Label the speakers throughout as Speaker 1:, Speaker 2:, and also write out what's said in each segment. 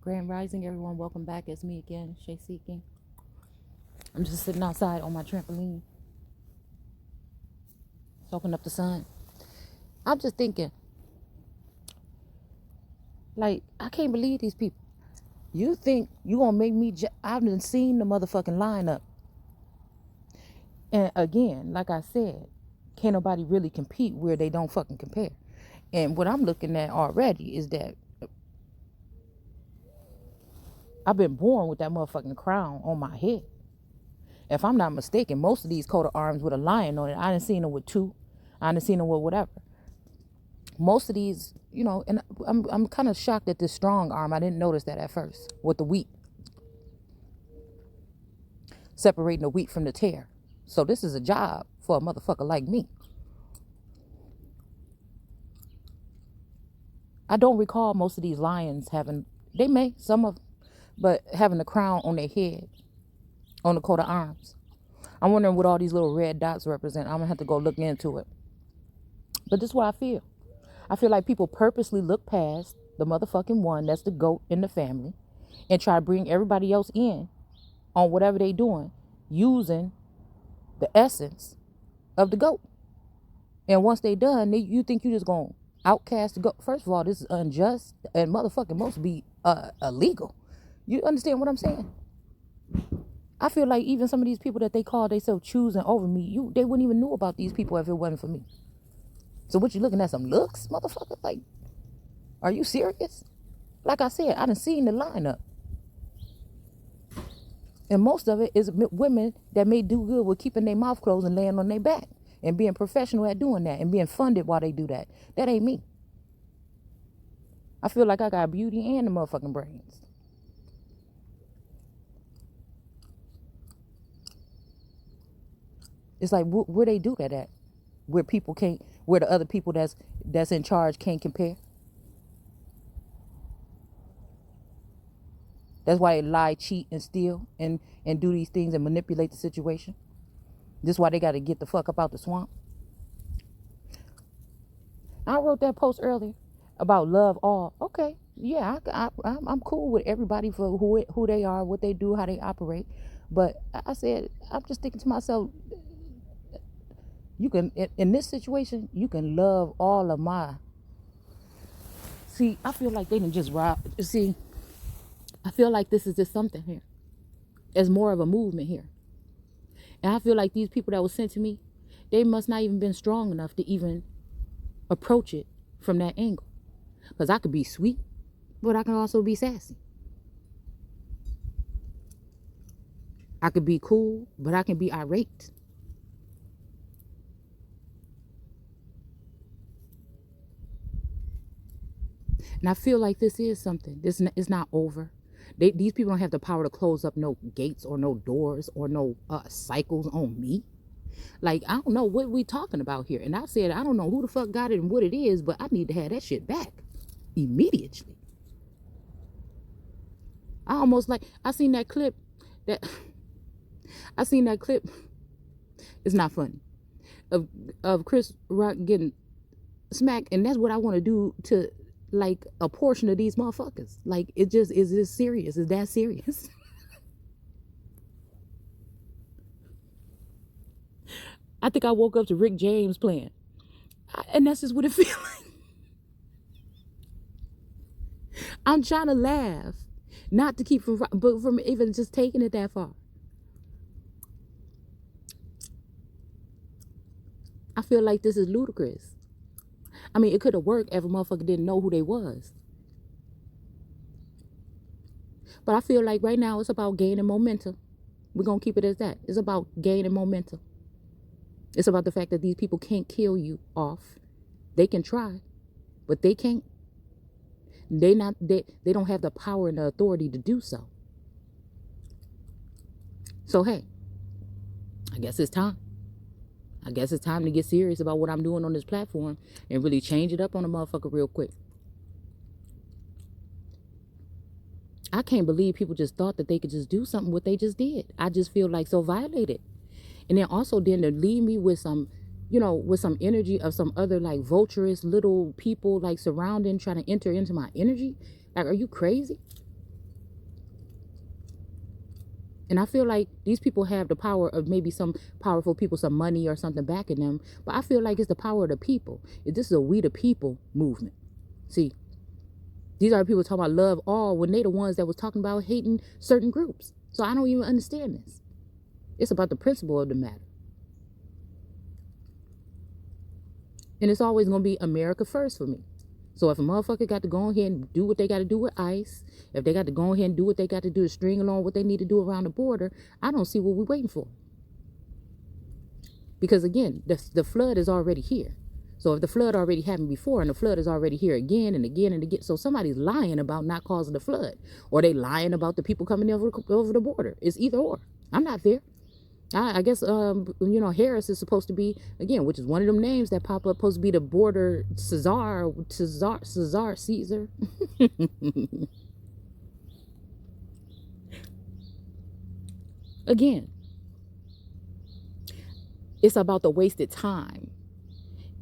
Speaker 1: Grand Rising, everyone. Welcome back. It's me again, Shay Seeking. I'm just sitting outside on my trampoline, soaking up the sun. I'm just thinking, like, I can't believe these people. You think you gonna make me? I've been seen the motherfucking lineup, and again, like I said, can't nobody really compete where they don't fucking compare. And what I'm looking at already is that I've been born with that motherfucking crown on my head. If I'm not mistaken, most of these coat of arms with a lion on it, I done seen them with two. I done seen them with whatever. Most of these, you know, and I'm kind of shocked at this strong arm. I didn't notice that at first with the wheat. Separating the wheat from the tare. So this is a job for a motherfucker like me. I don't recall most of these lions having, they may, some of them, but having the crown on their head, on the coat of arms. I'm wondering what all these little red dots represent. I'm going to have to go look into it. But this is what I feel. I feel like people purposely look past the motherfucking one that's the goat in the family and try to bring everybody else in on whatever they doing using the essence of the goat. And once they done, you think you just going to outcast the goat. First of all, this is unjust and motherfucking most be illegal. You understand what I'm saying? I feel like even some of these people that they call themselves choosing over me, they wouldn't even know about these people if it wasn't for me. So what, you looking at some looks, motherfucker? Like, are you serious? Like I said, I done seen the lineup. And most of it is women that may do good with keeping their mouth closed and laying on their back and being professional at doing that and being funded while they do that. That ain't me. I feel like I got beauty and the motherfucking brains. It's like where they do that at, where people can't, where the other people that's in charge can't compare. That's why they lie, cheat, and steal and do these things and manipulate the situation. This is why they got to get the fuck up out the swamp. I wrote that post earlier about love all. Okay, yeah, I'm cool with everybody for who they are, what they do, how they operate. But I said, I'm just thinking to myself, you can, in this situation, you can love all of my. See, I feel like they didn't just rob. See, I feel like this is just something here. There's more of a movement here. And I feel like these people that were sent to me, they must not even been strong enough to even approach it from that angle. Because I could be sweet, but I can also be sassy. I could be cool, but I can be irate. And I feel like this is something. This is not over. These people don't have the power to close up no gates or no doors or no cycles on me. Like, I don't know what we talking about here. And I said, I don't know who the fuck got it and what it is, but I need to have that shit back immediately. I seen that clip. It's not funny. Of Chris Rock getting smacked. And that's what I want to do to, like, a portion of these motherfuckers. Like, is this serious? Is that serious? I think I woke up to Rick James playing. And that's just what it feels like. I'm trying to laugh. Not to keep but from even just taking it that far. I feel like this is ludicrous. I mean, it could have worked if a motherfucker didn't know who they was. But I feel like right now it's about gaining momentum. We're going to keep it as that. It's about gaining momentum. It's about the fact that these people can't kill you off. They can try, but they can't. They don't have the power and the authority to do so. So, hey, I guess it's time. I guess it's time to get serious about what I'm doing on this platform and really change it up on a motherfucker real quick. I can't believe people just thought that they could just do something what they just did. I just feel like so violated. And then also then to leave me with some, you know, with some energy of some other like vulturous little people like surrounding, trying to enter into my energy. Like, are you crazy? And I feel like these people have the power of maybe some powerful people, some money or something backing them. But I feel like it's the power of the people. This is a we the people movement. See, these are people talking about love all when they the ones that was talking about hating certain groups. So I don't even understand this. It's about the principle of the matter. And it's always going to be America first for me. So if a motherfucker got to go ahead and do what they got to do with ICE, if they got to go ahead and do what they got to do to string along what they need to do around the border, I don't see what we're waiting for. Because again, the flood is already here. So if the flood already happened before and the flood is already here again and again and again, so somebody's lying about not causing the flood, or they lying about the people coming over the border. It's either or. I'm not there. I guess, Harris is supposed to be, again, which is one of them names that pop up, supposed to be the border Caesar. Again, it's about the wasted time.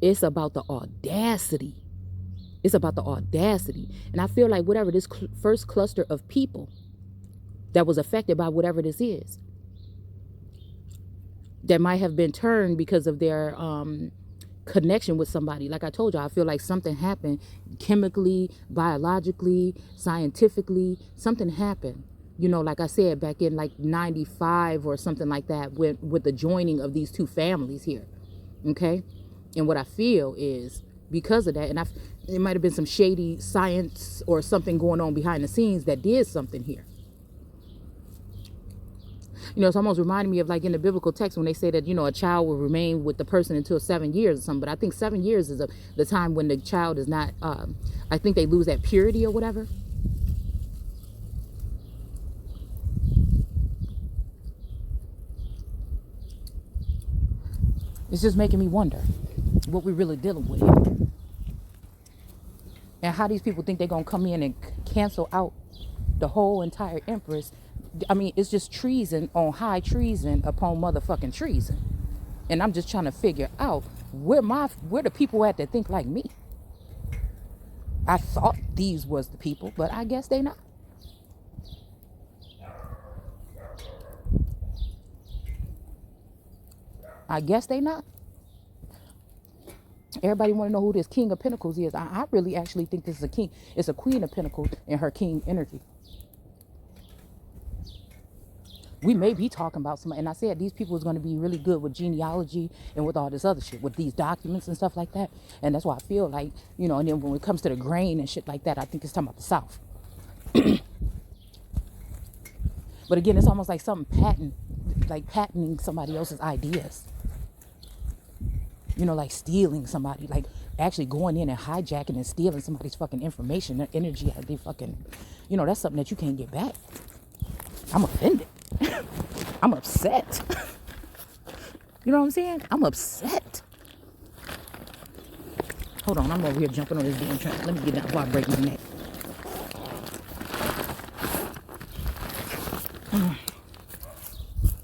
Speaker 1: It's about the audacity. It's about the audacity. And I feel like whatever this first cluster of people that was affected by whatever this is, that might have been turned because of their connection with somebody. Like I told you, I feel like something happened chemically, biologically, scientifically. Something happened, like I said, back in like 95 or something like that with the joining of these two families here. Okay. And what I feel is because of that, and it might have been some shady science or something going on behind the scenes that did something here. It's almost reminding me of like in the biblical text when they say that, a child will remain with the person until 7 years or something. But I think 7 years is the time when the child is not, I think they lose that purity or whatever. It's just making me wonder what we're really dealing with here. And how these people think they're going to come in and cancel out the whole entire empress. I mean, it's just treason on high treason upon motherfucking treason. And I'm just trying to figure out where the people at that think like me. I thought these was the people, but I guess they not. I guess they not. Everybody want to know who this King of Pentacles is. I really actually think this is a king. It's a Queen of Pentacles in her king energy. We may be talking about somebody, and I said these people is going to be really good with genealogy and with all this other shit, with these documents and stuff like that. And that's why I feel like, and then when it comes to the grain and shit like that, I think it's talking about the South. But again, it's almost like something patenting somebody else's ideas. Like stealing somebody, like actually going in and hijacking and stealing somebody's fucking information, their energy, they fucking, that's something that you can't get back. I'm offended. I'm upset. You know what I'm saying? I'm upset. Hold on, I'm over here jumping on this damn train. Let me get down before I break my neck.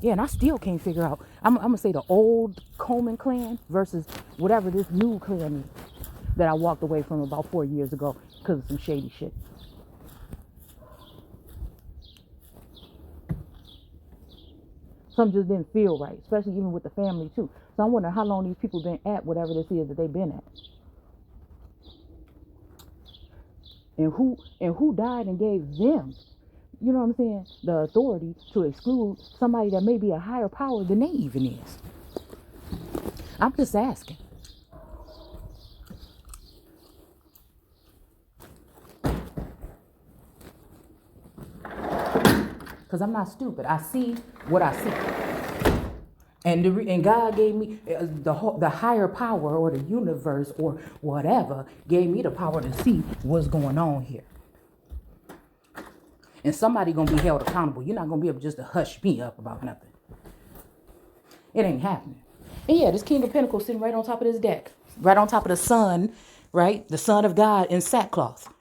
Speaker 1: Yeah, and I still can't figure out. I'm going to say the old Coleman clan versus whatever this new clan is that I walked away from about 4 years ago because of some shady shit. Something just didn't feel right, especially even with the family too. So I'm wondering how long these people been at whatever this is that they've been at. And who died and gave them, you know what I'm saying, the authority to exclude somebody that may be a higher power than they even is. I'm just asking. Because I'm not stupid. I see what I see. And God gave me the higher power or the universe or whatever gave me the power to see what's going on here. And somebody going to be held accountable. You're not going to be able just to hush me up about nothing. It ain't happening. And yeah, this King of Pentacles sitting right on top of this deck. Right on top of the sun, right? The Son of God in sackcloth.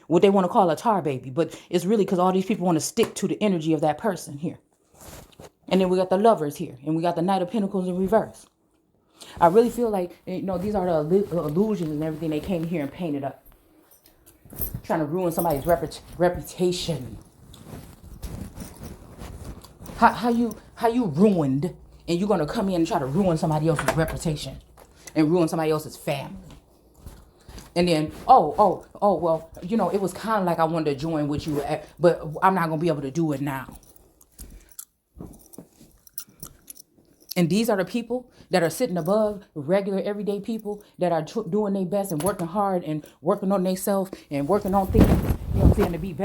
Speaker 1: What they want to call a tar baby. But it's really because all these people want to stick to the energy of that person here. And then we got the Lovers here. And we got the Knight of Pentacles in reverse. I really feel like, these are the illusions and everything they came here and painted up. Trying to ruin somebody's reputation. How you ruined, and you're gonna come in and try to ruin somebody else's reputation and ruin somebody else's family. And then, well, you know, it was kind of like I wanted to join with you, but I'm not gonna be able to do it now. And these are the people that are sitting above regular everyday people that are doing their best and working hard and working on themselves and working on things, you know what I'm saying, to be better.